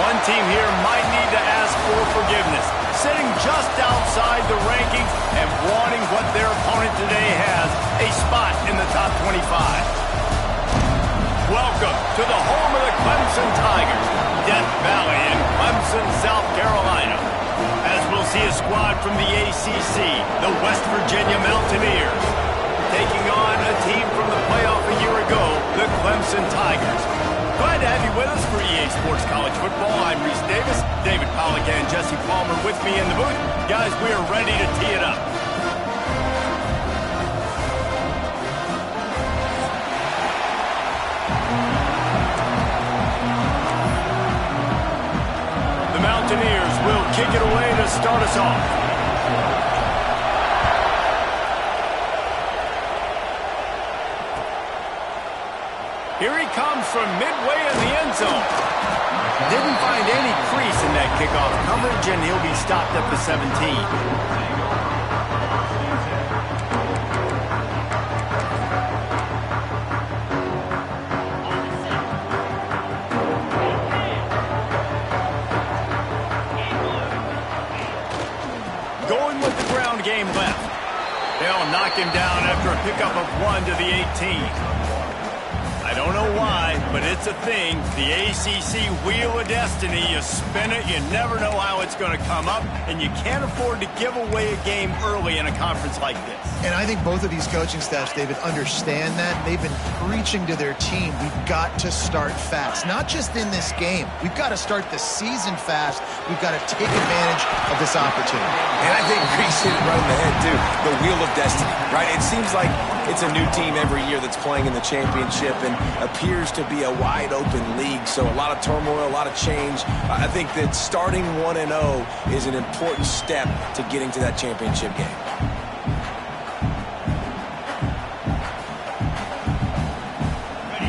One team here might need to ask for forgiveness, sitting just outside the rankings and wanting what their opponent today has, a spot in the top 25. Welcome to the home of the Clemson Tigers, Death Valley in Clemson, South Carolina. As we'll see a squad from the ACC, the West Virginia Mountaineers, taking on a team from the playoff a year ago, the Clemson Tigers. Glad to have you with us for EA Sports College Football. I'm Reese Davis, David Pollack and Jesse Palmer with me in the booth. Guys, we are ready to tee it up. The Mountaineers will kick it away to start us off. Here he comes from midway in the end zone. Didn't find any crease in that kickoff coverage, and he'll be stopped at the 17. Going with the ground game left. They'll knock him down after a pickup of 1 to the 18. I don't know why, but it's a thing. The ACC Wheel of Destiny, you spin it, you never know how it's going to come up, and you can't afford to give away a game early in a conference like this. And I think both of these coaching staffs, David, understand that. They've been preaching to their team, we've got to start fast. Not just in this game. We've got to start the season fast. We've got to take advantage of this opportunity. And I think Reese hit it right in the head, too. The Wheel of Destiny, right? It seems like it's a new team every year that's playing in the championship and appears to be a wide-open league. So a lot of turmoil, a lot of change. I think that starting 1-0 is an important step to getting to that championship game.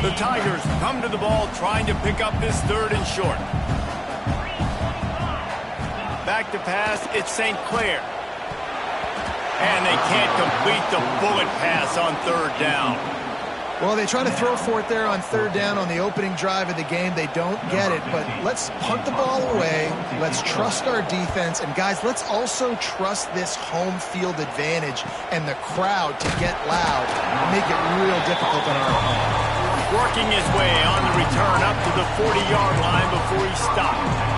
The Tigers come to the ball trying to pick up this 3rd and short. Back to pass, it's St. Clair. And they can't complete the bullet pass on 3rd down. Well, they try to throw for it there on 3rd down on the opening drive of the game. They don't get it, but let's punt the ball away. Let's trust our defense. And, guys, let's also trust this home field advantage and the crowd to get loud and make it real difficult on our opponent. Working his way on the return up to the 40-yard line before he stopped.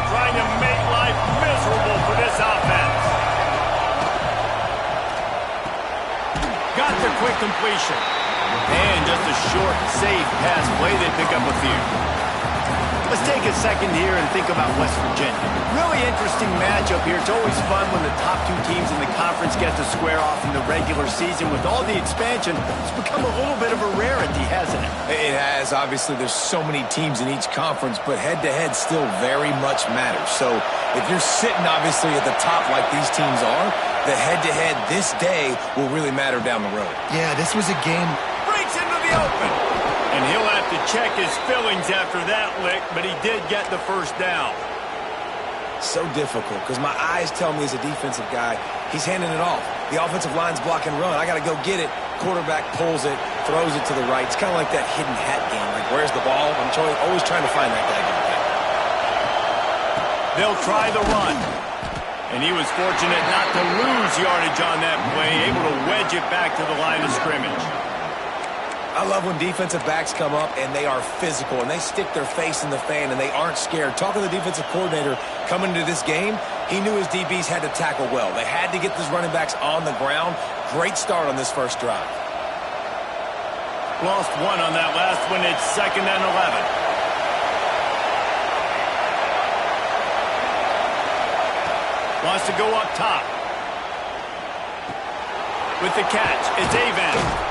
Trying to make life miserable for this offense. Got the quick completion. And just a short, safe pass play. They pick up a few. Let's take a second here and think about West Virginia. Really interesting matchup here. It's always fun when the top 2 teams in the conference get to square off in the regular season. With all the expansion, it's become a little bit of a rarity, hasn't it? It has. Obviously, there's so many teams in each conference, but head-to-head still very much matters. So if you're sitting, obviously, at the top like these teams are, the head-to-head this day will really matter down the road. Yeah, this was a game. Breaks into the open. And he'll have to check his fillings after that lick, but he did get the 1st down. So difficult because my eyes tell me as a defensive guy, he's handing it off. The offensive line's block and run. I got to go get it. Quarterback pulls it, throws it to the right. It's kind of like that hidden hat game. Like, where's the ball? I'm always trying to find that guy. They'll try the run. And he was fortunate not to lose yardage on that play, able to wedge it back to the line of scrimmage. I love when defensive backs come up and they are physical and they stick their face in the fan and they aren't scared. Talking to the defensive coordinator coming into this game, he knew his DBs had to tackle well. They had to get these running backs on the ground. Great start on this 1st drive. Lost 1 on that last one. It's 2nd and 11. Wants to go up top. With the catch, it's Avan.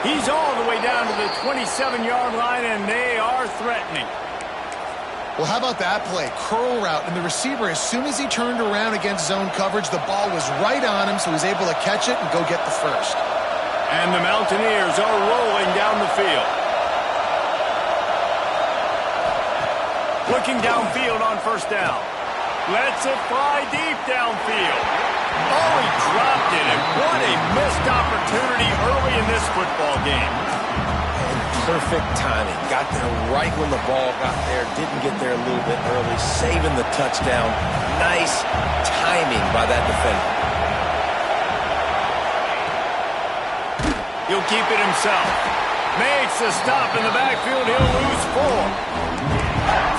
He's all the way down to the 27-yard line, and they are threatening. Well, how about that play? Curl route, and the receiver, as soon as he turned around against zone coverage, the ball was right on him, so he was able to catch it and go get the 1st. And the Mountaineers are rolling down the field. Looking downfield on 1st down. Lets it fly deep downfield. Oh, he dropped it, and what a missed opportunity early in this football game. Perfect timing. Got there right when the ball got there. Didn't get there a little bit early. Saving the touchdown. Nice timing by that defender. He'll keep it himself. Makes a stop in the backfield. He'll lose 4.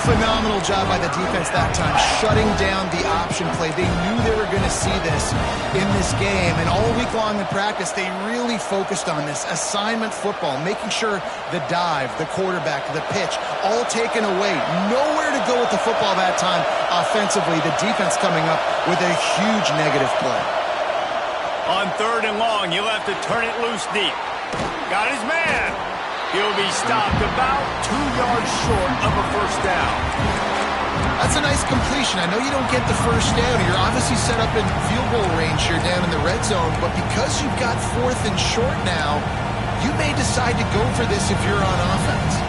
Phenomenal job by the defense that time, shutting down the option play. They knew they were going to see this in this game, and all week long in practice, they really focused on this assignment football, making sure the dive, the quarterback, the pitch, all taken away. Nowhere to go with the football that time offensively. The defense coming up with a huge negative play. On 3rd and long, he'll have to turn it loose deep. Got his man. He'll be stopped about 2 yards short of a first down. That's a nice completion. I know you don't get the first down. You're obviously set up in field goal range here down in the red zone, but because you've got 4th and short now, you may decide to go for this if you're on offense.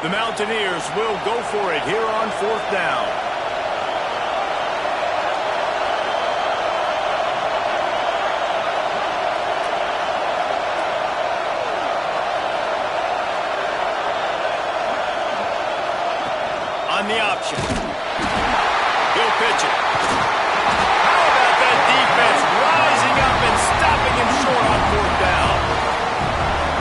The Mountaineers will go for it here on 4th down. On the option. He'll pitch it. How about that defense rising up and stopping him short on 4th down?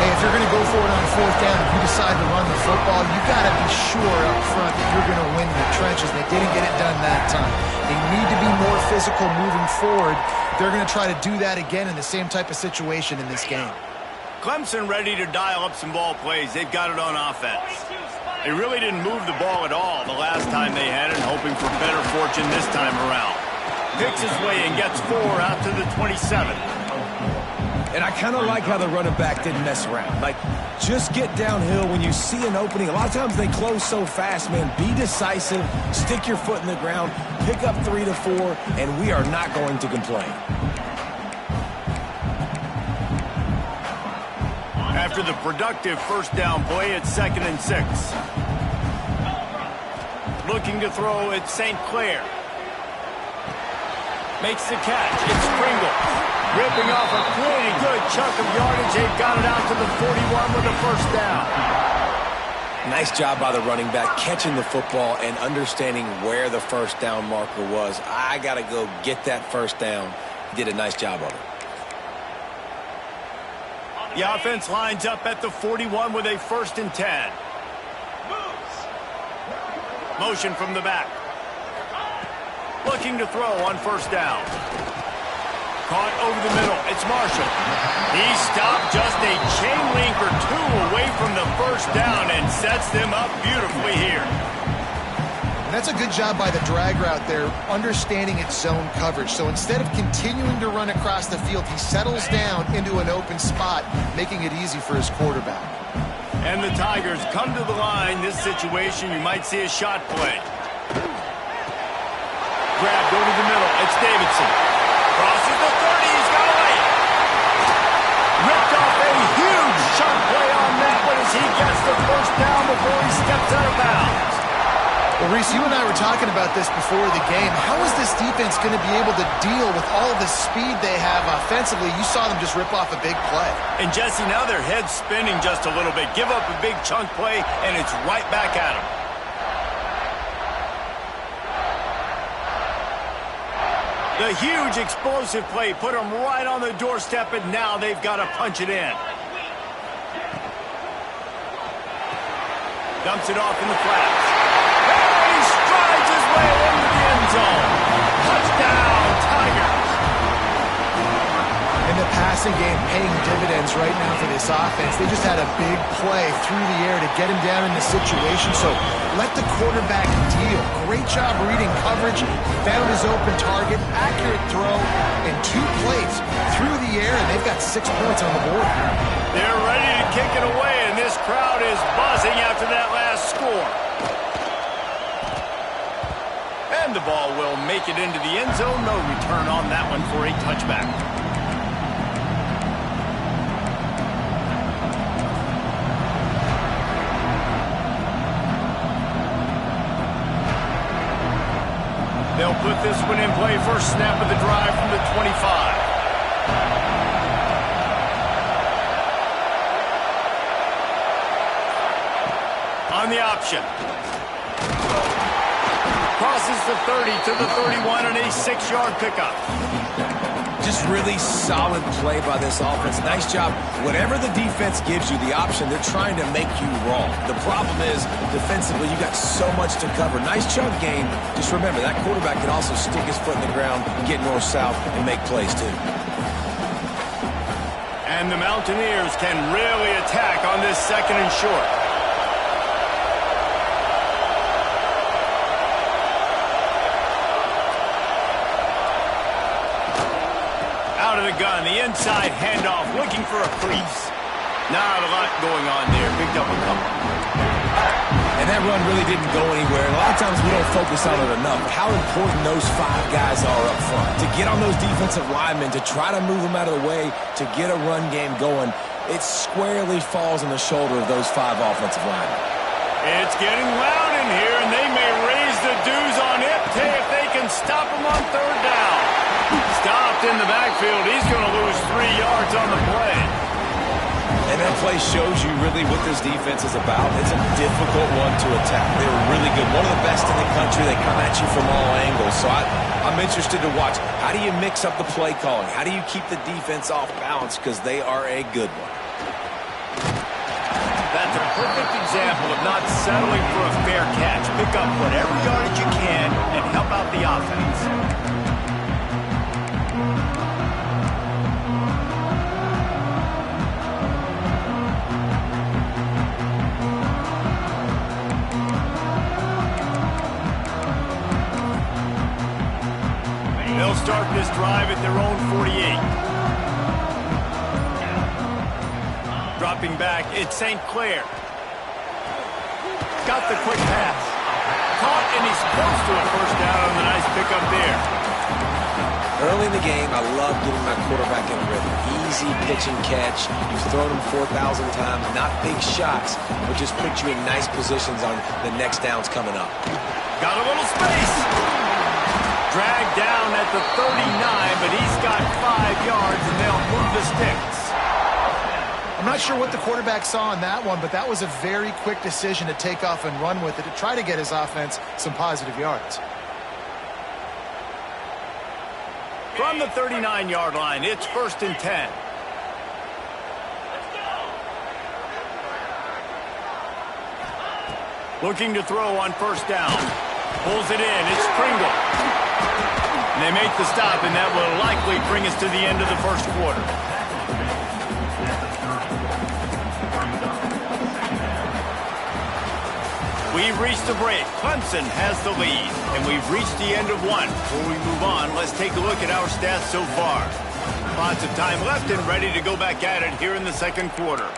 Hey, if you're going to go for it on 4th down, if you decide to run the football, you got to be sure up front that you're going to win in the trenches. They didn't get it done that time. They need to be more physical moving forward. They're going to try to do that again in the same type of situation in this game. Clemson ready to dial up some ball plays. They've got it on offense. They really didn't move the ball at all the last time they had it, hoping for better fortune this time around. Picks his way and gets 4 out to the 27. And I kind of like how the running back didn't mess around. Like, just get downhill when you see an opening. A lot of times they close so fast, man. Be decisive, stick your foot in the ground, pick up 3 to 4, and we are not going to complain. After the productive first down play, it's 2nd and 6. Looking to throw at St. Clair. Makes the catch. It's Pringle. Ripping off a pretty good chunk of yardage. They've got it out to the 41 with a first down. Nice job by the running back, catching the football and understanding where the first down marker was. I got to go get that first down. He did a nice job of it. The offense lines up at the 41 with a 1st and 10. Motion from the back. Looking to throw on first down. Caught over the middle. It's Marshall. He stopped just a chain link or 2 away from the first down and sets them up beautifully here. And that's a good job by the drag route there, understanding its zone coverage. So instead of continuing to run across the field, he settles down into an open spot, making it easy for his quarterback. And the Tigers come to the line. This situation, you might see a shot play. Grabbed over the middle. It's Davidson. Crosses the 30. He's got away. Ripped off a huge shot play on that one as he gets the first down before he steps out of bounds. Well, Reese, you and I were talking about this before the game. How is this defense going to be able to deal with all the speed they have offensively? You saw them just rip off a big play. And, Jesse, now their head's spinning just a little bit. Give up a big chunk play, and it's right back at them. The huge explosive play put them right on the doorstep, and now they've got to punch it in. Dumps it off in the flats. He strides his way into the end zone. Touchdown, Tigers. And the passing game paying dividends right now for this offense. They just had a big play through the air to get him down in the situation. So let the quarterback deal. Great job reading coverage. Found his open target. Accurate throw. And 2 plays through the air. And they've got 6 points on the board. They're ready to kick it away. And this crowd is buzzing after that last score. And the ball will make it into the end zone. No return on that one for a touchback. put this one in play. First snap of the drive from the 25. On the option. Crosses the 30 to the 31 and a 6-yard pickup. Just really solid play by this offense. Nice job. Whatever the defense gives you the option, they're trying to make you wrong. The problem is, defensively, you got so much to cover. Nice chunk game. Just remember, that quarterback can also stick his foot in the ground, get north-south, and make plays, too. And the Mountaineers can really attack on this 2nd and short. Out of the gun, the inside handoff, looking for a crease. Not a lot going on there. Picked up a couple. And that run really didn't go anywhere. And a lot of times we don't focus on it enough. How important those 5 guys are up front. To get on those defensive linemen, to try to move them out of the way, to get a run game going, it squarely falls on the shoulder of those 5 offensive linemen. It's getting loud in here, and they may raise the dues on Ipte if they can stop him on 3rd down. Stopped in the backfield. He's going to lose 3 yards on the play. And that play shows you really what this defense is about. It's a difficult one to attack. They're really good. One of the best in the country. They come at you from all angles. So I'm interested to watch. How do you mix up the play calling? How do you keep the defense off balance? Because they are a good one. That's a perfect example of not settling for a fair catch. Pick up whatever yardage you can and help out the offense. They'll start this drive at their own 48. Dropping back, it's St. Clair. Got the quick pass. Caught, and he's close to a first down on the nice pickup there. Early in the game, I love getting my quarterback in rhythm. Easy pitch and catch. You've thrown him 4,000 times. Not big shots, but just put you in nice positions on the next downs coming up. Got a little space. Dragged down at the 39, but he's got 5 yards, and they'll move the sticks. I'm not sure what the quarterback saw on that one, but that was a very quick decision to take off and run with it to try to get his offense some positive yards. From the 39-yard line, it's 1st and 10. Looking to throw on 1st down. Pulls it in. It's Pringle. And they make the stop, and that will likely bring us to the end of the 1st quarter. We've reached the break. Clemson has the lead, and we've reached the end of one. Before we move on, let's take a look at our stats so far. Lots of time left and ready to go back at it here in the 2nd quarter.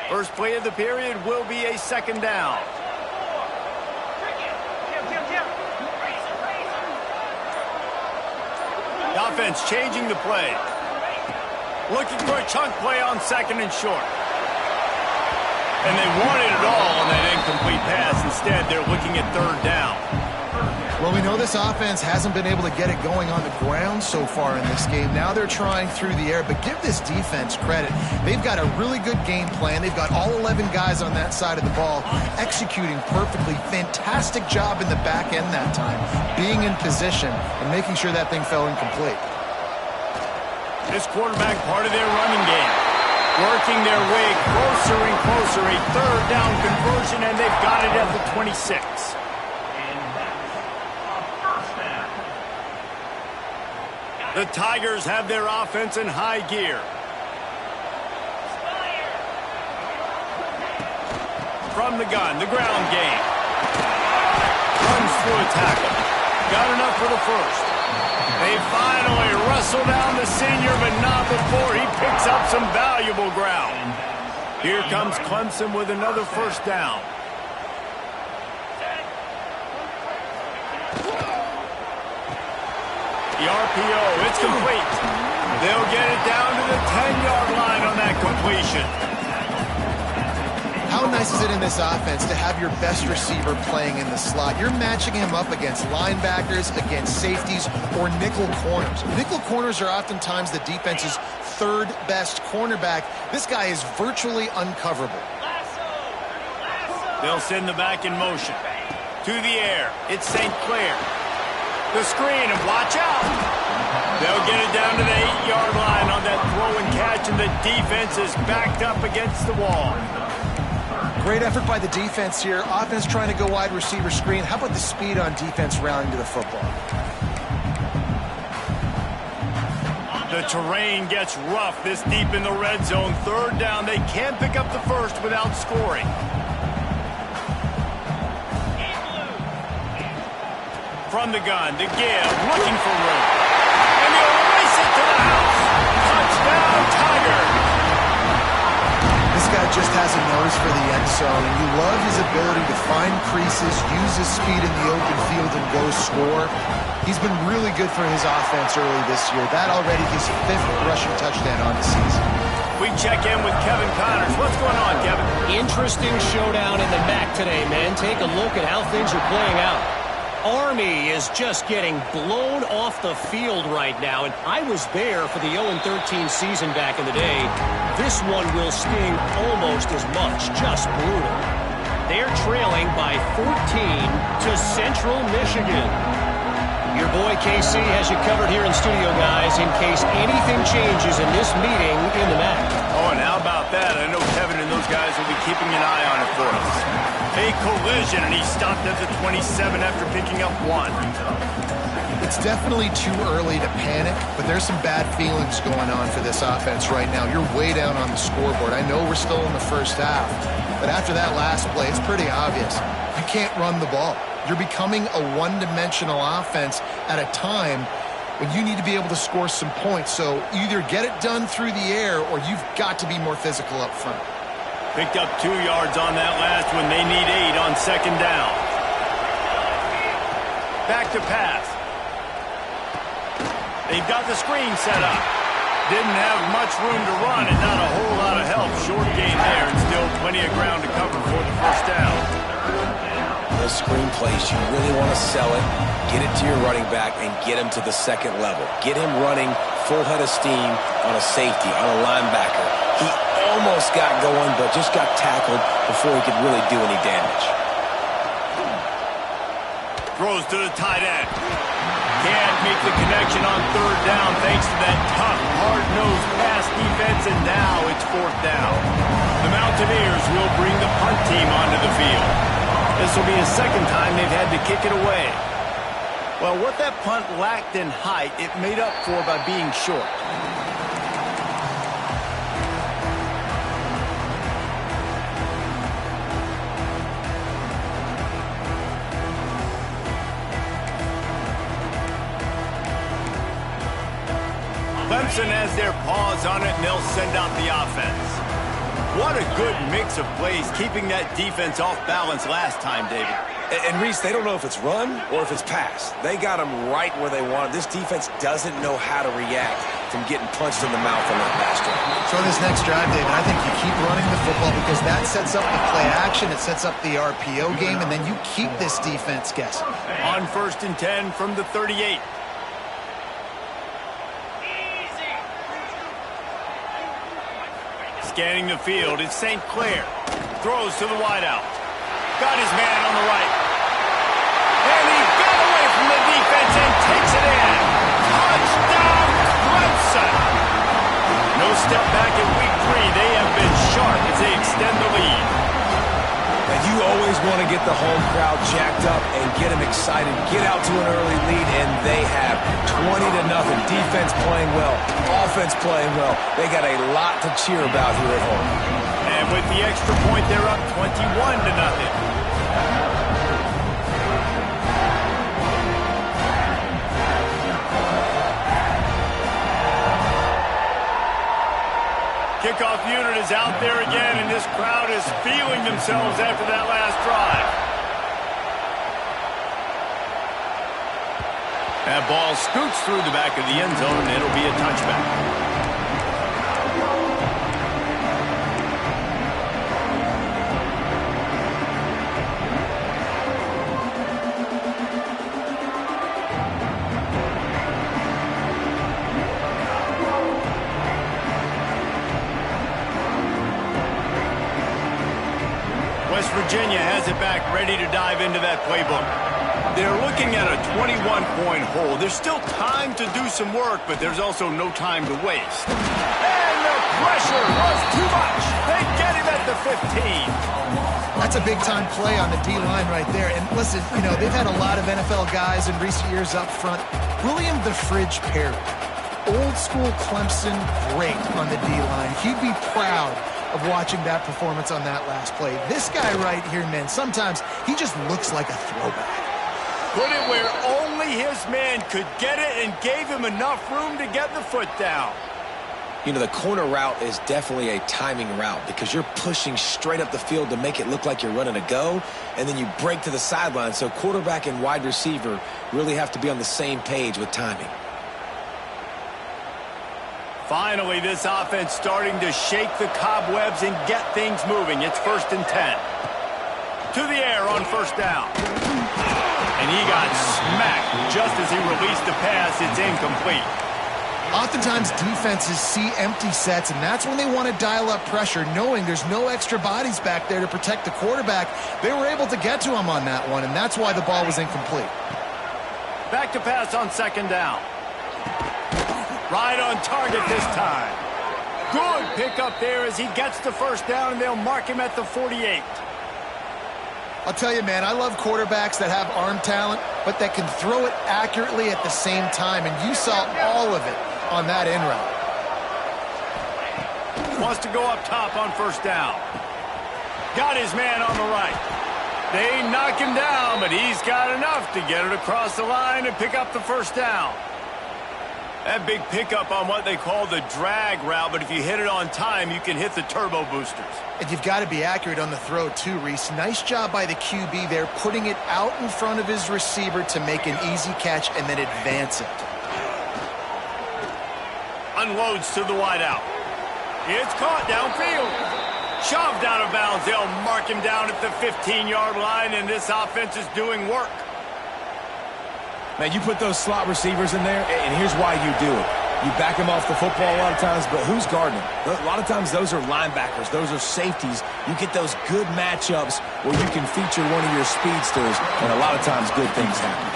First play of the period will be a 2nd down. The offense changing the play. Looking for a chunk play on 2nd and short. And they wanted it all on that incomplete pass. Instead, they're looking at 3rd down. Well, we know this offense hasn't been able to get it going on the ground so far in this game. Now they're trying through the air, but give this defense credit. They've got a really good game plan. They've got all 11 guys on that side of the ball executing perfectly. Fantastic job in the back end that time, being in position and making sure that thing fell incomplete. This quarterback part of their running game. Working their way closer and closer. A 3rd down conversion, and they've got it at the 26. The Tigers have their offense in high gear. From the gun, the ground game. Runs through a tackle. Got enough for the first. They finally wrestle down the senior, but not before he picks up some valuable ground. Here comes Clemson with another 1st down. The RPO, it's complete. They'll get it down to the 10-yard line on that completion. How nice is it in this offense to have your best receiver playing in the slot? You're matching him up against linebackers, against safeties, or nickel corners. Nickel corners are oftentimes the defense's third best cornerback. This guy is virtually uncoverable. They'll send the back in motion. To the air, it's St. Clair. The screen, and watch out. They'll get it down to the 8-yard line on that throw and catch, and the defense is backed up against the wall. Great effort by the defense here. Offense trying to go wide receiver screen. How about the speed on defense rallying to the football? The terrain gets rough this deep in the red zone. Third down, they can't pick up the first without scoring. From the gun, to give, looking for room. And they'll race it to the house. Touchdown, Tigers. This guy just has a nose for the end zone, and you love his ability to find creases, use his speed in the open field, and go score. He's been really good for his offense early this year. That already his 5th rushing touchdown on the season. We check in with Kevin Connors. What's going on, Kevin? Interesting showdown in the MAC today, man. Take a look at how things are playing out. Army is just getting blown off the field right now, and I was there for the 0-13 season back in the day. This one will sting almost as much, just brutal. They're trailing by 14 to Central Michigan. Your boy KC has you covered here in studio, guys, in case anything changes in this meeting in the MAC. Oh, and how about that? I know Kevin and those guys will be keeping an eye on it for us. A collision, and he stopped at the 27 after picking up 1. It's definitely too early to panic, but there's some bad feelings going on for this offense right now. You're way down on the scoreboard. I know we're still in the first half, but after that last play, it's pretty obvious. You can't run the ball. You're becoming a one-dimensional offense at a time when you need to be able to score some points. So either get it done through the air or you've got to be more physical up front. Picked up 2 yards on that last one. They need 8 on second down. Back to pass. They've got the screen set up. Didn't have much room to run and not a whole lot of help. Short gain there and still plenty of ground to cover for the first down. Those screen plays, you really want to sell it, get it to your running back, and get him to the second level. Get him running full head of steam on a safety, on a linebacker. He almost got going, but just got tackled before he could really do any damage. Throws to the tight end. Can't make the connection on third down thanks to that tough, hard-nosed pass defense, and now it's fourth down. The Mountaineers will bring the punt team onto the field. This will be the second time they've had to kick it away. Well, what that punt lacked in height, it made up for by being short. Clemson has their paws on it, and they'll send out the offense. What a good mix of plays, keeping that defense off balance last time, David. And Reese, they don't know if it's run or if it's pass. They got them right where they want it. This defense doesn't know how to react from getting punched in the mouth on that last drive. So in this next drive, David, I think you keep running the football because that sets up the play action, it sets up the RPO game, and then you keep this defense guessing. On 1st and 10 from the 38. Scanning the field, it's St. Clair. Throws to the wideout. Got his man on the right. And he got away from the defense and takes it in. Touchdown, Clemson. No step back in week 3. They have been sharp as they extend the lead. Now, you always want to get the home crowd jacked up and get them excited. Get out to an early lead, and they have 20-0. Defense playing well, offense playing well. They got a lot to cheer about here at home. And with the extra point, they're up 21-0. Kickoff unit is out there again, and this crowd is feeling themselves after that last drive. That ball scoots through the back of the end zone, and it'll be a touchback. West Virginia has it back, ready to dive into that playbook. They're looking at a 21-point hole. There's still time to do some work, but there's also no time to waste. And the pressure was too much. They get him at the 15. That's a big-time play on the D-line right there. And listen, you know, they've had a lot of NFL guys in recent years up front. William the Fridge Perry, old-school Clemson great on the D-line. He'd be proud of watching that performance on that last play. This guy right here, man, sometimes he just looks like a throwback. Put it where only his man could get it and gave him enough room to get the foot down. You know, the corner route is definitely a timing route because you're pushing straight up the field to make it look like you're running a go, and then you break to the sideline. So quarterback and wide receiver really have to be on the same page with timing. Finally, this offense starting to shake the cobwebs and get things moving. It's 1st and 10. To the air on 1st down. And he got smacked just as he released the pass. It's incomplete. Oftentimes, defenses see empty sets, and that's when they want to dial up pressure, knowing there's no extra bodies back there to protect the quarterback. They were able to get to him on that one, and that's why the ball was incomplete. Back to pass on 2nd down. Right on target this time. Good pickup there as he gets the 1st down, and they'll mark him at the 48. I'll tell you, man, I love quarterbacks that have arm talent, but that can throw it accurately at the same time, and you saw all of it on that in route. Wants to go up top on 1st down. Got his man on the right. They knock him down, but he's got enough to get it across the line and pick up the 1st down. That big pickup on what they call the drag route, but if you hit it on time, you can hit the turbo boosters. And you've got to be accurate on the throw too, Reese. Nice job by the QB there, putting it out in front of his receiver to make an easy catch and then advance it. Unloads to the wideout. It's caught downfield. Shoved out of bounds. They'll mark him down at the 15-yard line, and this offense is doing work. Man, you put those slot receivers in there, and here's why you do it. You back them off the football a lot of times, but who's guarding them? A lot of times those are linebackers. Those are safeties. You get those good matchups where you can feature one of your speedsters, and a lot of times good things happen.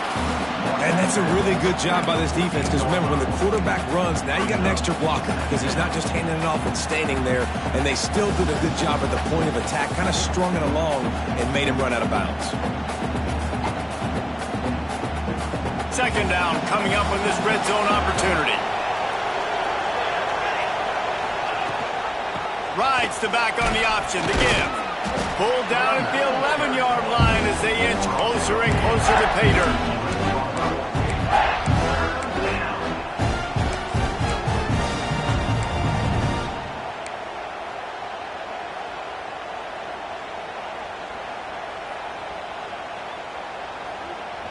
And that's a really good job by this defense because, remember, when the quarterback runs, now you got an extra blocker because he's not just handing it off and standing there, and they still did a good job at the point of attack, kind of strung it along and made him run out of bounds. 2nd down coming up with this red zone opportunity. Rides the back on the option, the give. Pulled down at the 11-yard line as they inch closer and closer to pay dirt.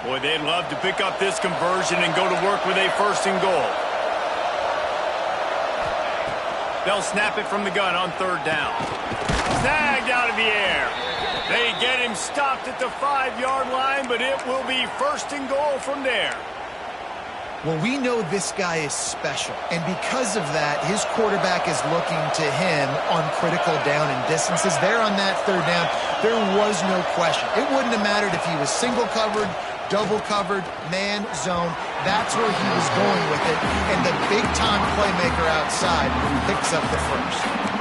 Boy, they'd love to pick up this conversion and go to work with a 1st and goal. They'll snap it from the gun on 3rd down. Snagged out of the air. They get him stopped at the 5-yard line, but it will be 1st and goal from there. Well, we know this guy is special, and because of that, his quarterback is looking to him on critical down and distances. There on that 3rd down, there was no question. It wouldn't have mattered if he was single covered, double covered, man, zone. That's where he was going with it, and the big-time playmaker outside picks up the 1st.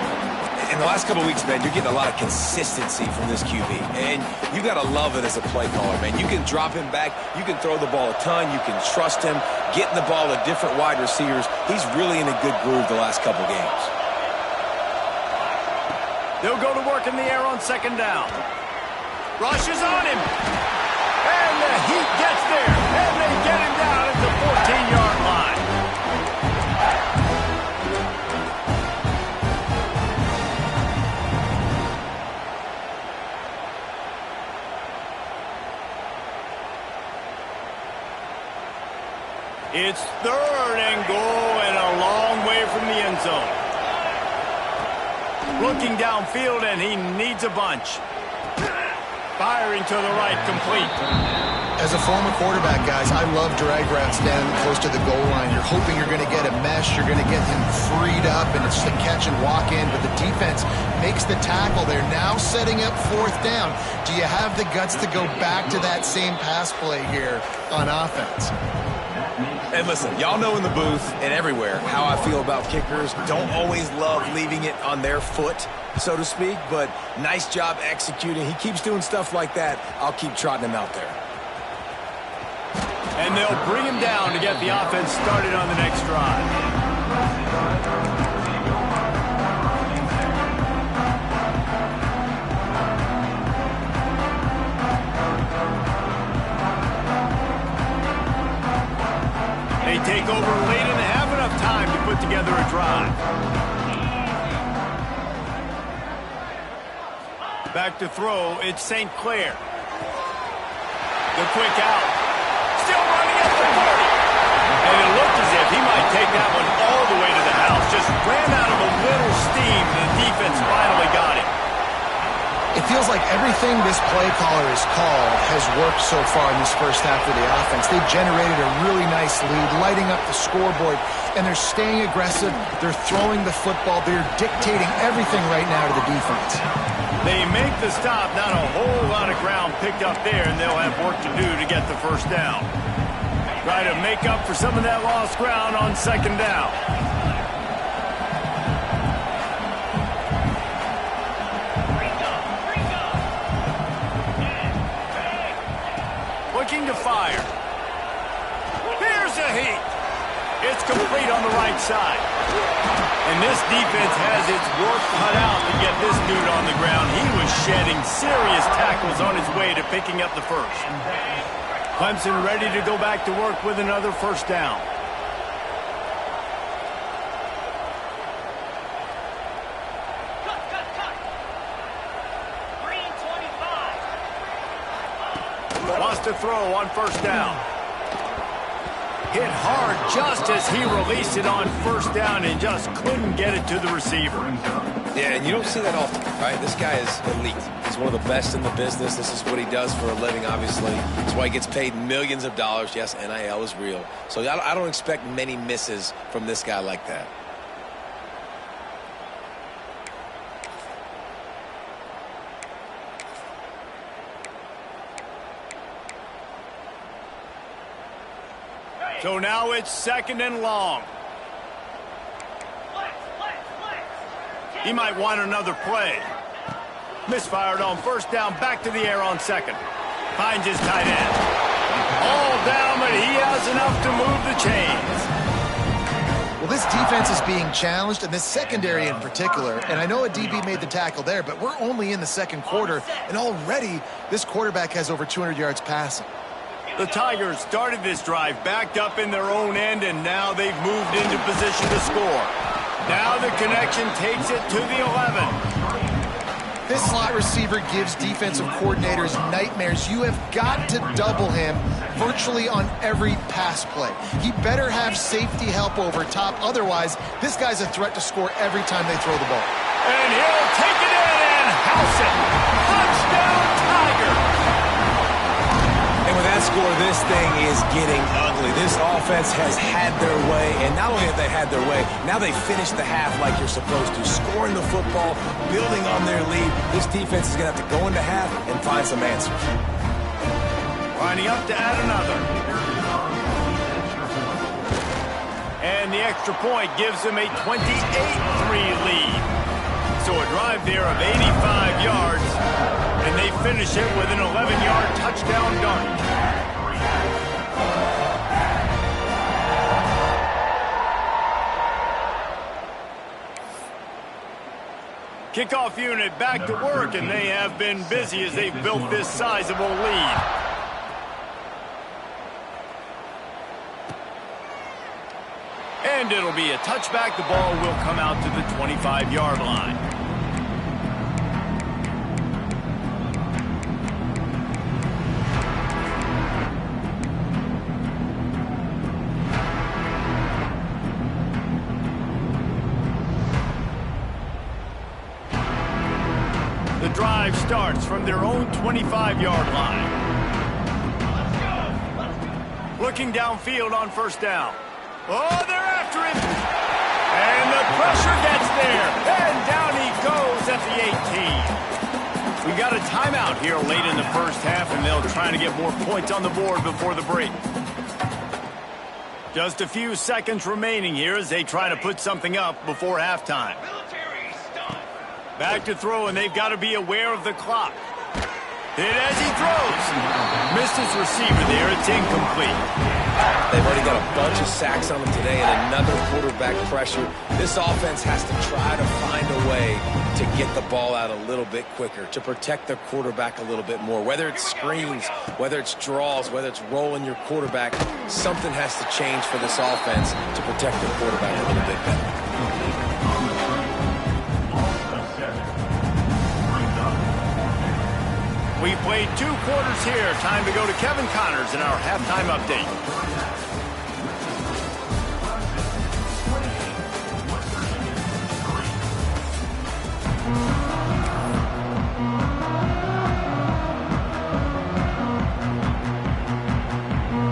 In the last couple of weeks, man, you're getting a lot of consistency from this QB. And you got to love it as a play caller, man. You can drop him back. You can throw the ball a ton. You can trust him, getting the ball to different wide receivers. He's really in a good groove the last couple games. They'll go to work in the air on 2nd down. Rushes on him. And the heat gets there. And they get him down at the 14-yard line. It's 3rd and goal and a long way from the end zone. Looking downfield, and he needs a bunch. Firing to the right, complete. As a former quarterback, guys, I love drag routes down close to the goal line. You're hoping you're going to get a mesh. You're going to get him freed up, and it's just a catch and walk in. But the defense makes the tackle. They're now setting up 4th down. Do you have the guts to go back to that same pass play here on offense? And listen, y'all know in the booth and everywhere how I feel about kickers. Don't always love leaving it on their foot, so to speak, but nice job executing. He keeps doing stuff like that. I'll keep trotting him out there. And they'll bring him down to get the offense started on the next drive. They take over late and have enough time to put together a drive. Back to throw, it's St. Clair. The quick out. Still running at the 30. And it looked as if he might take that one all the way to the house. Just ran out of a little steam. The defense finally got it. It feels like everything this play caller has called has worked so far in this first half of the offense. They've generated a really nice lead, lighting up the scoreboard, and they're staying aggressive. They're throwing the football. They're dictating everything right now to the defense. They make the stop. Not a whole lot of ground picked up there, and they'll have work to do to get the first down. Try to make up for some of that lost ground on 2nd down. Looking to fire. Here's a heat. It's complete on the right side. And this defense has its work cut out to get this dude on the ground. He was shedding serious tackles on his way to picking up the first. Clemson ready to go back to work with another first down. Wants to throw on 1st down. Hit hard just as he released it on 1st down and just couldn't get it to the receiver. Yeah, and you don't see that often, right? This guy is elite. He's one of the best in the business. This is what he does for a living, obviously. That's why he gets paid millions of dollars. Yes, NIL is real. So I don't expect many misses from this guy like that. So now it's 2nd and long. He might want another play. Misfired on 1st down, back to the air on 2nd. Finds his tight end. All down, but he has enough to move the chains. Well, this defense is being challenged, and this secondary in particular, and I know a DB made the tackle there, but we're only in the 2nd quarter, and already this quarterback has over 200 yards passing. The Tigers started this drive backed up in their own end, and now they've moved into position to score. Now the connection takes it to the 11. This slot receiver gives defensive coordinators nightmares. You have got to double him virtually on every pass play. He better have safety help over top. Otherwise, this guy's a threat to score every time they throw the ball. And he'll take it in and house it. Touchdown, Tiger. And with that score, this thing is getting ugly. This offense has had their way, and not only have they had their way, now they finished the half like you're supposed to, scoring the football, building on their lead. This defense is going to have to go into half and find some answers. Lining up to add another. And the extra point gives them a 28-3 lead. So a drive there of 85 yards. And they finish it with an 11-yard touchdown dart. Kickoff unit back to work, and they have been busy as they've built this sizable lead. And it'll be a touchback. The ball will come out to the 25-yard line. The drive starts from their own 25-yard line. Looking downfield on first down. Oh, they're after him. And the pressure gets there. And down he goes at the 18. We got a timeout here late in the first half, and they'll try to get more points on the board before the break. Just a few seconds remaining here as they try to put something up before halftime. Back to throw, and they've got to be aware of the clock. Hit as he throws. Missed his receiver there. It's incomplete. They've already got a bunch of sacks on them today and another quarterback pressure. This offense has to try to find a way to get the ball out a little bit quicker, to protect their quarterback a little bit more. Whether it's screens, whether it's draws, whether it's rolling your quarterback, something has to change for this offense to protect their quarterback a little bit better. We played 2 quarters here. Time to go to Kevin Connors in our halftime update.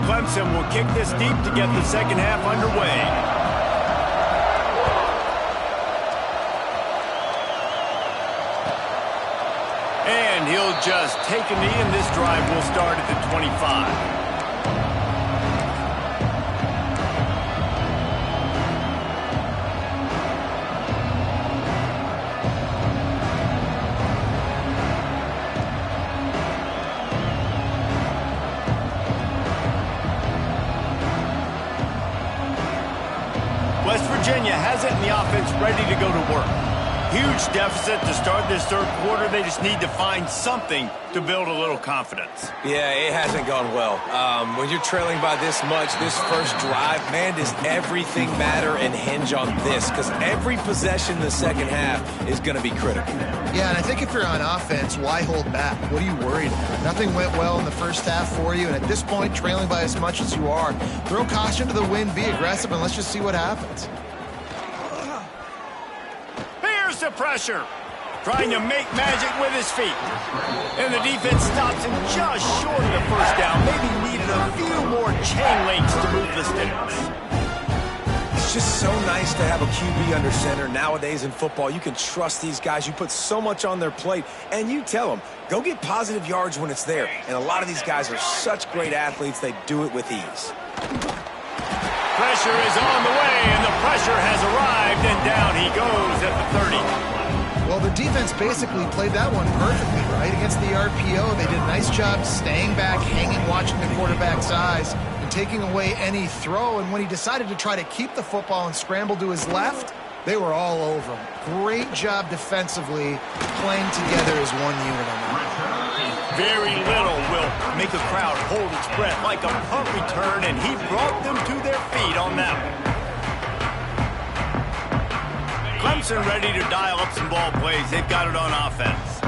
Clemson will kick this deep to get the second half underway. And he'll just take a knee, and this drive will start at the 25. West Virginia has it, and the offense ready to go to work. Huge deficit to start this third quarter. They just need to find something to build a little confidence. Yeah, it hasn't gone well. When you're trailing by this much, this first drive, man, does everything matter and hinge on this? Because every possession in the second half is going to be critical. Yeah, and I think if you're on offense, why hold back? What are you worried about? Nothing went well in the first half for you, and at this point, trailing by as much as you are, throw caution to the wind, be aggressive, and let's just see what happens. The pressure, trying to make magic with his feet. And the defense stops him just short of the first down. Maybe needed a few more chain links to move the sticks. It's just so nice to have a QB under center. Nowadays in football, you can trust these guys. You put so much on their plate, and you tell them, go get positive yards when it's there. And a lot of these guys are such great athletes, they do it with ease. Pressure is on the way, and the pressure has arrived, and down he goes at the 30. Well, the defense basically played that one perfectly, right? Against the RPO, they did a nice job staying back, hanging, watching the quarterback's eyes, and taking away any throw. And when he decided to try to keep the football and scramble to his left, they were all over him. Great job defensively, playing together as one unit on that. Very little will make a crowd hold its breath like a punt return, and he brought them to their feet on that one. Clemson ready to dial up some ball plays. They've got it on offense.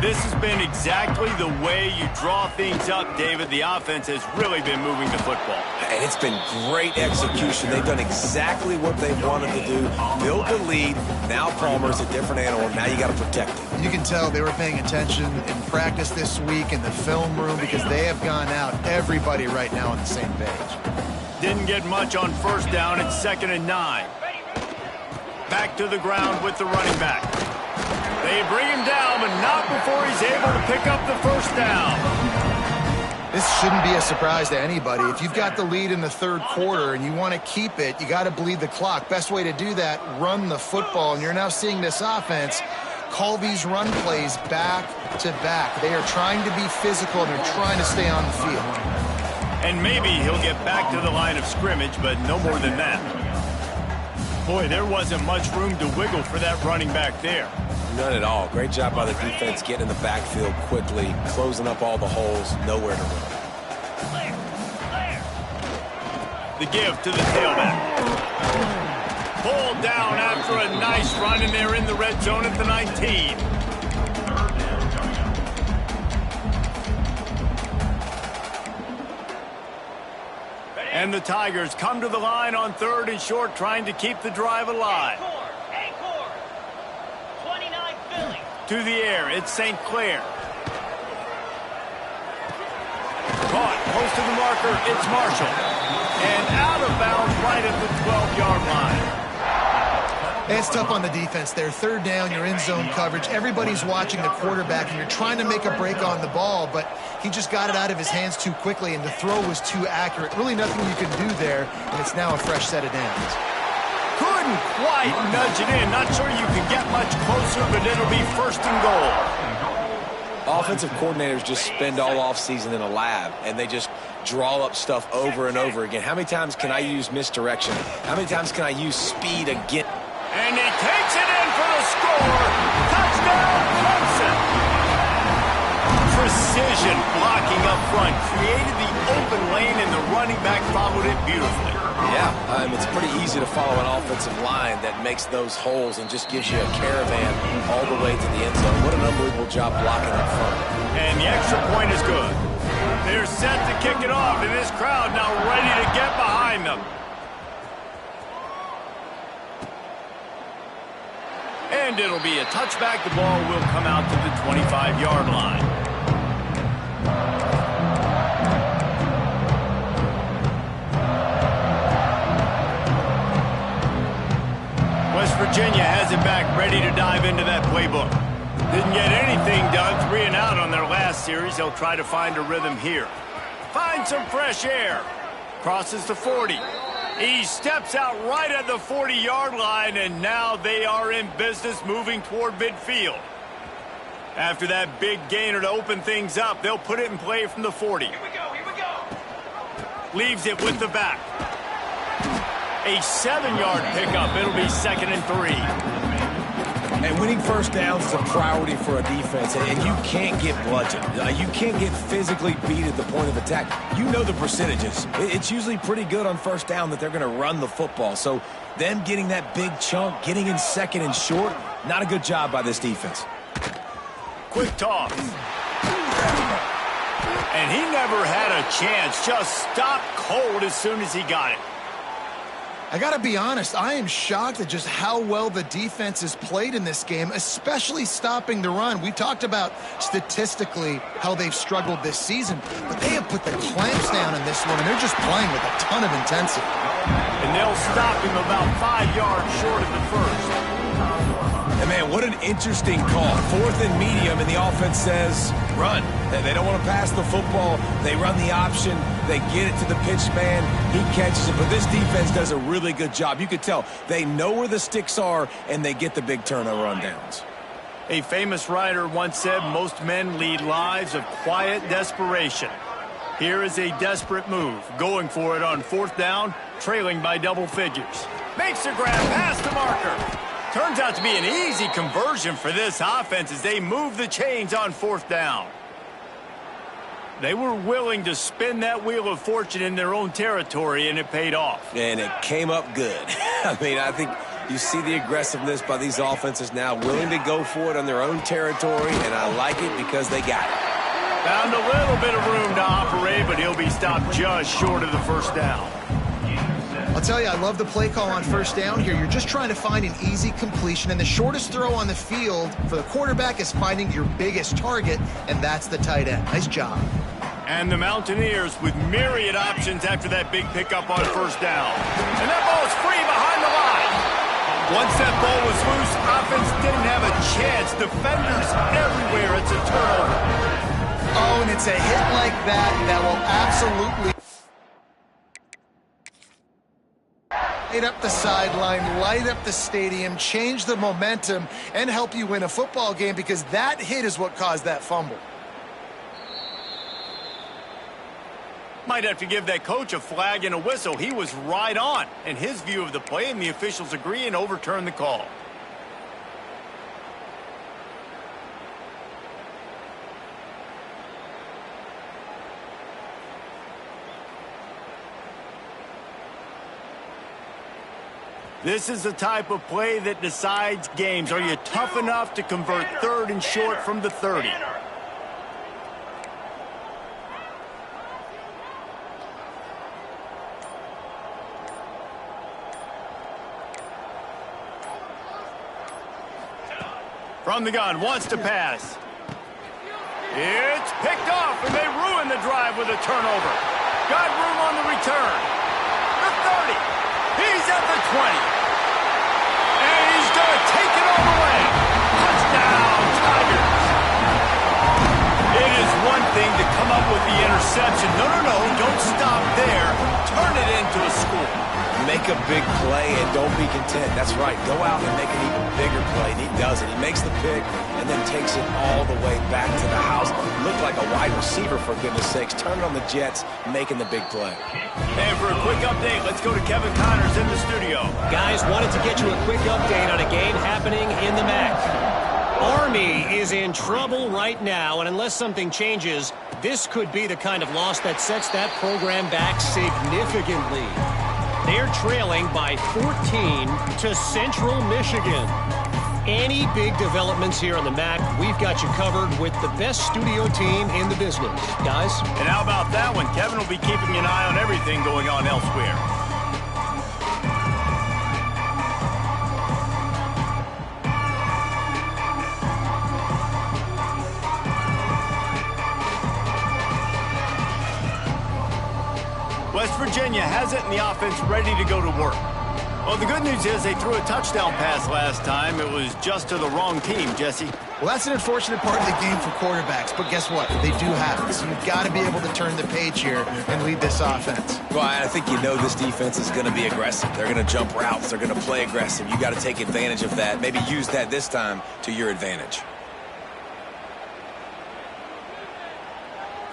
This has been exactly the way you draw things up, David. The offense has really been moving the football. And it's been great execution. They've done exactly what they've wanted to do. Build the lead. Now Palmer's a different animal. Now you got to protect him. You can tell they were paying attention in practice this week in the film room because they have gone out, everybody right now on the same page. Didn't get much on first down. It's 2nd and 9. Back to the ground with the running back. They bring him down, but not before he's able to pick up the first down. This shouldn't be a surprise to anybody. If you've got the lead in the third quarter and you want to keep it, you got to bleed the clock. Best way to do that, run the football. And you're now seeing this offense call these run plays back to back. They are trying to be physical, and they're trying to stay on the field. And maybe he'll get back to the line of scrimmage, but no more than that. Boy, there wasn't much room to wiggle for that running back there. None at all. Great job by the defense getting in the backfield quickly, closing up all the holes, nowhere to run. The give to the tailback. Pulled down after a nice run, and they're in the red zone at the 19. And the Tigers come to the line on 3rd and short, trying to keep the drive alive. To the air, it's St. Clair. Caught, close to the marker, it's Marshall. And out of bounds right at the 12-yard line. It's tough on the defense there. Third down, you're in zone coverage. Everybody's watching the quarterback, and you're trying to make a break on the ball, but he just got it out of his hands too quickly, and the throw was too accurate. Really nothing you can do there, and it's now a fresh set of downs. Couldn't quite nudge it in. Not sure you can get much closer, but it'll be first and goal. Offensive coordinators just spend all offseason in a lab, and they just draw up stuff over and over again. How many times can I use misdirection? How many times can I use speed again? And he takes it in for the score. Touchdown, Clemson. Precision blocking up front. Created the open lane, and the running back followed it beautifully. Yeah, it's pretty easy to follow an offensive line that makes those holes and just gives you a caravan all the way to the end zone. What an unbelievable job blocking up front. And the extra point is good. They're set to kick it off, and this crowd now ready to get behind them. And it'll be a touchback. The ball will come out to the 25-yard line. West Virginia has it back, ready to dive into that playbook. Didn't get anything done, 3 and out on their last series. They'll try to find a rhythm here. Find some fresh air. Crosses the 40. He steps out right at the 40-yard line, and now they are in business moving toward midfield. After that big gainer to open things up, they'll put it in play from the 40. Here we go. Leaves it with the back. A 7-yard pickup. It'll be 2nd and 3. And winning first downs is a priority for a defense, and you can't get bludgeoned. You can't get physically beat at the point of attack. You know the percentages. It's usually pretty good on first down that they're going to run the football. So them getting that big chunk, getting in 2nd and short, not a good job by this defense. Quick toss. And he never had a chance. Just stopped cold as soon as he got it. I got to be honest, I am shocked at just how well the defense has played in this game, especially stopping the run. We talked about statistically how they've struggled this season, but they have put the clamps down in this one, and they're just playing with a ton of intensity. And they'll stop him about 5 yards short of the first. And man, what an interesting call. 4th and medium, and the offense says, run. They don't want to pass the football. They run the option. They get it to the pitch man. He catches it. But this defense does a really good job. You could tell they know where the sticks are, and they get the big turnover on downs. A famous writer once said, most men lead lives of quiet desperation. Here is a desperate move. Going for it on 4th down, trailing by double figures. Makes the grab past the marker. Turns out to be an easy conversion for this offense as they move the chains on 4th down. They were willing to spin that wheel of fortune in their own territory, and it paid off. And it came up good. I think you see the aggressiveness by these offenses now, willing to go for it on their own territory, and I like it because they got it. Found a little bit of room to operate, but he'll be stopped just short of the 1st down. I'll tell you, I love the play call on 1st down here. You're just trying to find an easy completion, and the shortest throw on the field for the quarterback is finding your biggest target, and that's the tight end. Nice job. And the Mountaineers with myriad options after that big pickup on 1st down. And that ball is free behind the line. Once that ball was loose, offense didn't have a chance. Defenders everywhere. It's a turnover. Oh, and it's a hit like that that will absolutely light up the sideline, light up the stadium, change the momentum, and help you win a football game, because that hit is what caused that fumble. Might have to give that coach a flag and a whistle. He was right on in his view of the play, and the officials agree and overturn the call. This is the type of play that decides games. Are you tough enough to convert 3rd and short from the 30? From From the gun, wants to pass. It's picked off, and they ruin the drive with a turnover. Got room on the return. The 30. He's at the 20. And he's going to take it all the way. Touchdown, Tigers. It is one thing to come up with the interception. No, don't stop there. Turn it into a score. Make a big play and don't be content. That's right. Go out and make an even bigger play. And he does it. He makes the pick and then takes it all the way back to the house. Looked like a wide receiver, for goodness sakes. Turn it on the Jets, making the big play. And for a quick update, let's go to Kevin Connors in the studio. Guys, wanted to get you a quick update on a game happening in the MAC. Army is in trouble right now, and unless something changes, this could be the kind of loss that sets that program back significantly. They're trailing by 14 to Central Michigan. Any big developments here on the MAC, we've got you covered with the best studio team in the business. Guys? And how about that one? Kevin will be keeping an eye on everything going on elsewhere. West Virginia has it in the offense ready to go to work. Well, the good news is they threw a touchdown pass last time. It was just to the wrong team, Jesse. Well, that's an unfortunate part of the game for quarterbacks, but guess what? They do have it, so you've got to be able to turn the page here and lead this offense. Well, I think you know this defense is going to be aggressive. They're going to jump routes. They're going to play aggressive. You got to take advantage of that. Maybe use that this time to your advantage.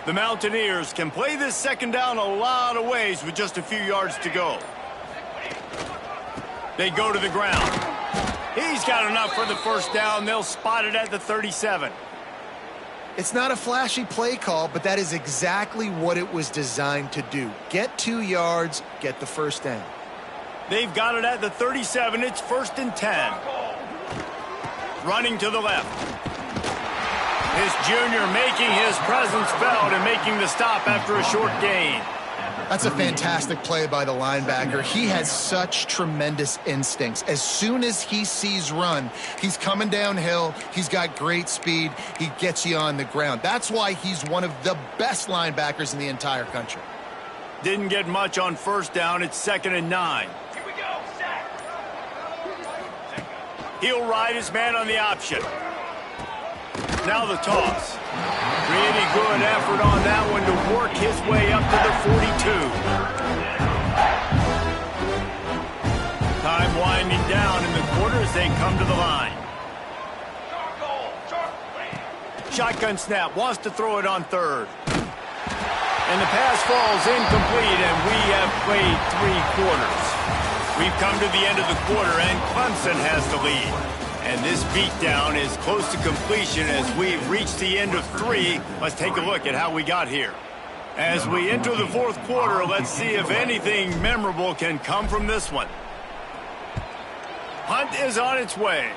The Mountaineers can play this second down a lot of ways with just a few yards to go. They go to the ground. He's got enough for the first down. They'll spot it at the 37. It's not a flashy play call, but that is exactly what it was designed to do. Get 2 yards, get the first down. They've got it at the 37. It's 1st and 10. Running to the left. His junior making his presence felt and making the stop after a short gain. That's a fantastic play by the linebacker. He has such tremendous instincts. As soon as he sees run, he's coming downhill. He's got great speed. He gets you on the ground. That's why he's one of the best linebackers in the entire country. Didn't get much on first down. It's 2nd and 9. Here we go, sack. He'll ride his man on the option. Now the toss. Pretty good effort on that one to work his way up to the 42. Time winding down in the quarter as they come to the line. Shotgun snap, wants to throw it on 3rd. And the pass falls incomplete, and we have played 3 quarters. We've come to the end of the quarter, and Clemson has the lead. And this beatdown is close to completion as we've reached the end of 3. Let's take a look at how we got here. As we enter the 4th quarter, let's see if anything memorable can come from this one. Hunt is on its way.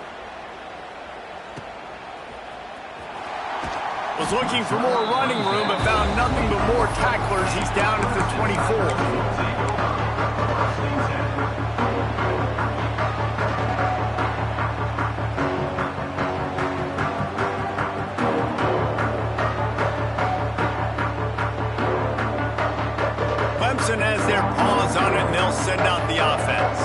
Was looking for more running room, but found nothing but more tacklers. He's down at the 24. Clemson has their paws on it, and they'll send out the offense.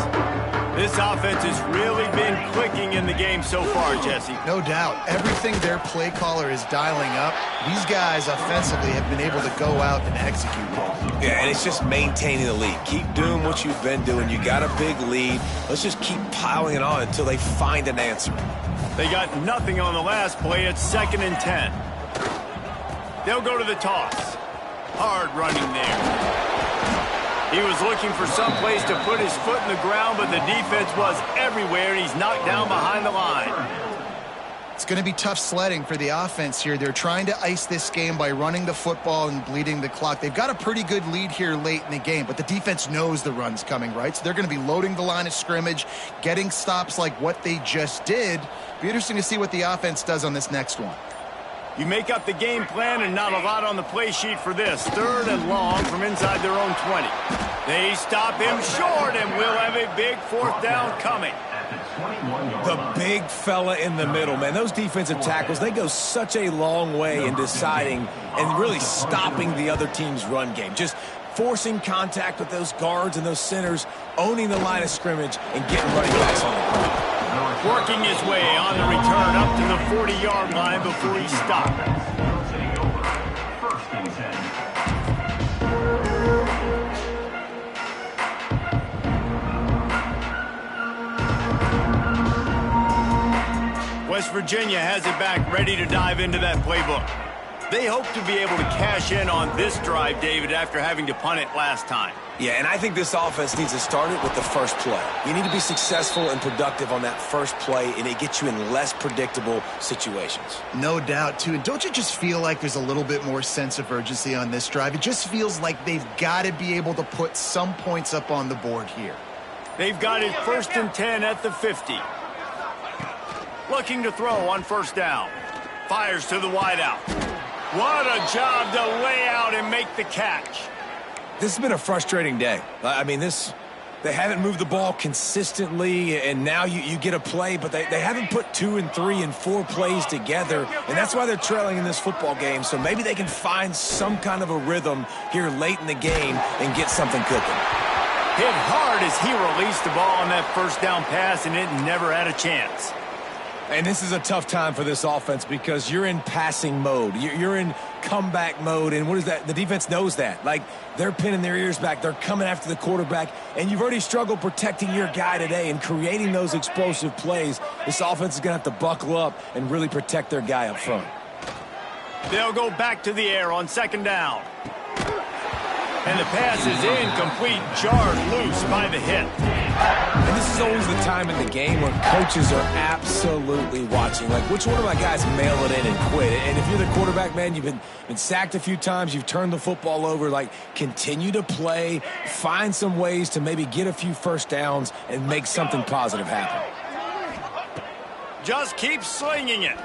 This offense has really been clicking in the game so far, Jesse. No doubt. Everything their play caller is dialing up, these guys offensively have been able to go out and execute well. Yeah, and it's just maintaining the lead. Keep doing what you've been doing. You got a big lead. Let's just keep piling it on until they find an answer. They got nothing on the last play. It's 2nd and 10. They'll go to the toss. Hard running there. He was looking for some place to put his foot in the ground, but the defense was everywhere, and he's knocked down behind the line. It's going to be tough sledding for the offense here. They're trying to ice this game by running the football and bleeding the clock. They've got a pretty good lead here late in the game, but the defense knows the run's coming, right? So they're going to be loading the line of scrimmage, getting stops like what they just did. Be interesting to see what the offense does on this next one. You make up the game plan and not a lot on the play sheet for this. 3rd and long from inside their own 20. They stop him short, and we'll have a big 4th down coming. The big fella in the middle, man. Those defensive tackles, they go such a long way in deciding and really stopping the other team's run game. Just forcing contact with those guards and those centers, owning the line of scrimmage, and getting running backs on the ground. Working his way on the return up to the 40-yard line before he stopped. First and 10. West Virginia has it back ready to dive into that playbook. They hope to be able to cash in on this drive, David, after having to punt it last time. Yeah, and I think this offense needs to start it with the first play. You need to be successful and productive on that first play, and it gets you in less predictable situations. No doubt, too. And don't you just feel like there's a little bit more sense of urgency on this drive? It just feels like they've got to be able to put some points up on the board here. They've got it 1st and 10 at the 50. Looking to throw on first down. Fires to the wideout. What a job to lay out and make the catch. This has been a frustrating day. I mean, they haven't moved the ball consistently, and now you get a play, but they haven't put 2 and 3 and 4 plays together, and that's why they're trailing in this football game. So maybe they can find some kind of a rhythm here late in the game and get something cooking. Hit hard as he released the ball on that first down pass, and it never had a chance. And this is a tough time for this offense because you're in passing mode. You're in comeback mode, and what is that? The defense knows that. Like, they're pinning their ears back. They're coming after the quarterback, and you've already struggled protecting your guy today and creating those explosive plays. This offense is going to have to buckle up and really protect their guy up front. They'll go back to the air on second down. And the pass is incomplete, jarred loose by the hit. And this is always the time in the game where coaches are absolutely watching. Like, which one of my guys mail it in and quit? And if you're the quarterback, man, you've been sacked a few times, you've turned the football over, like, continue to play, find some ways to maybe get a few first downs and make something positive happen. Just keep slinging it.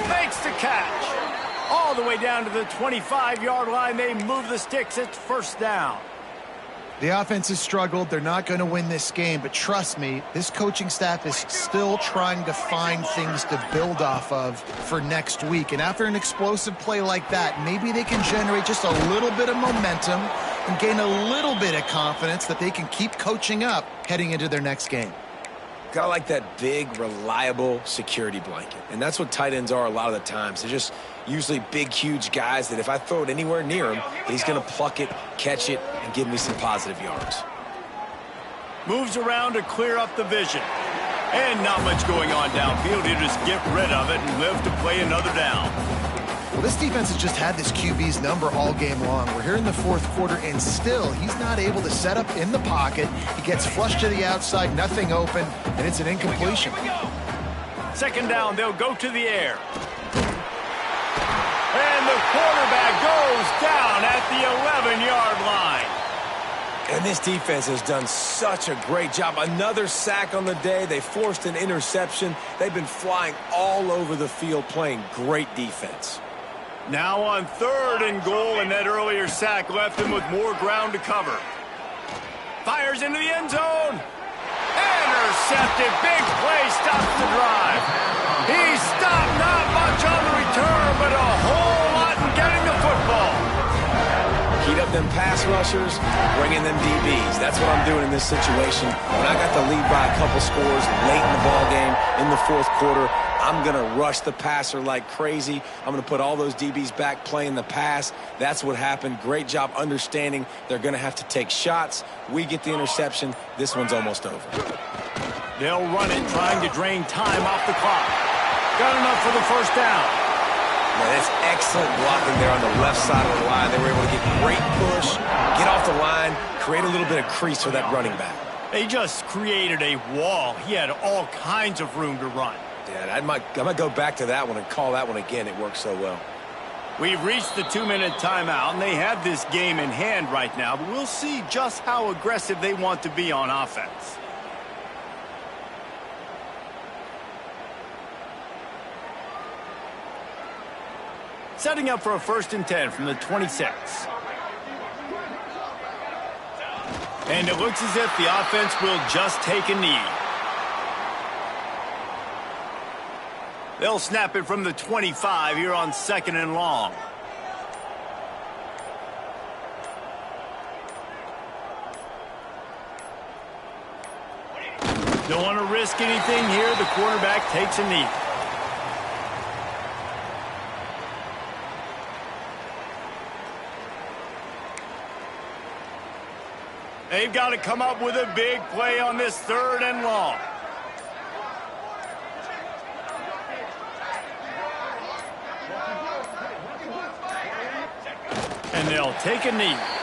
Makes the catch. All the way down to the 25-yard line. They move the sticks. It's first down. The offense has struggled. They're not going to win this game, but trust me, this coaching staff is still trying to find things to build off of for next week. And after an explosive play like that, maybe they can generate just a little bit of momentum and gain a little bit of confidence that they can keep coaching up heading into their next game. Got like that big, reliable security blanket. And that's what tight ends are a lot of the times. They're just usually big, huge guys that if I throw it anywhere near him, he's going to pluck it, catch it, and give me some positive yards. Moves around to clear up the vision. And not much going on downfield. He'll just get rid of it and live to play another down. Well, this defense has just had this QB's number all game long. We're here in the fourth quarter, and still he's not able to set up in the pocket. He gets flushed to the outside, nothing open, and it's an incompletion. Second down, they'll go to the air. And the quarterback goes down at the 11-yard line. And this defense has done such a great job. Another sack on the day. They forced an interception. They've been flying all over the field playing great defense. Now on 3rd and goal, and that earlier sack left him with more ground to cover. Fires into the end zone. Intercepted. Big play stops the drive. He stopped not much on the return, but a whole lot in getting the football. Heat up them pass rushers, bring in them DBs. That's what I'm doing in this situation. When I got the lead by a couple scores late in the ball game, in the fourth quarter, I'm going to rush the passer like crazy. I'm going to put all those DBs back playing the pass. That's what happened. Great job understanding they're going to have to take shots. We get the interception. This one's almost over. They'll run it, trying to drain time off the clock. Got enough for the first down. Man, that's excellent blocking there on the left side of the line. They were able to get great push, get off the line, create a little bit of crease for that running back. They just created a wall. He had all kinds of room to run. Yeah, I might go back to that one and call that one again. It worked so well. We've reached the 2-minute timeout, and they have this game in hand right now, but we'll see just how aggressive they want to be on offense. Setting up for a 1st and 10 from the 26. And it looks as if the offense will just take a knee. They'll snap it from the 25 here on 2nd and long. Don't want to risk anything here. The quarterback takes a knee. They've got to come up with a big play on this 3rd and long. And they'll take a knee.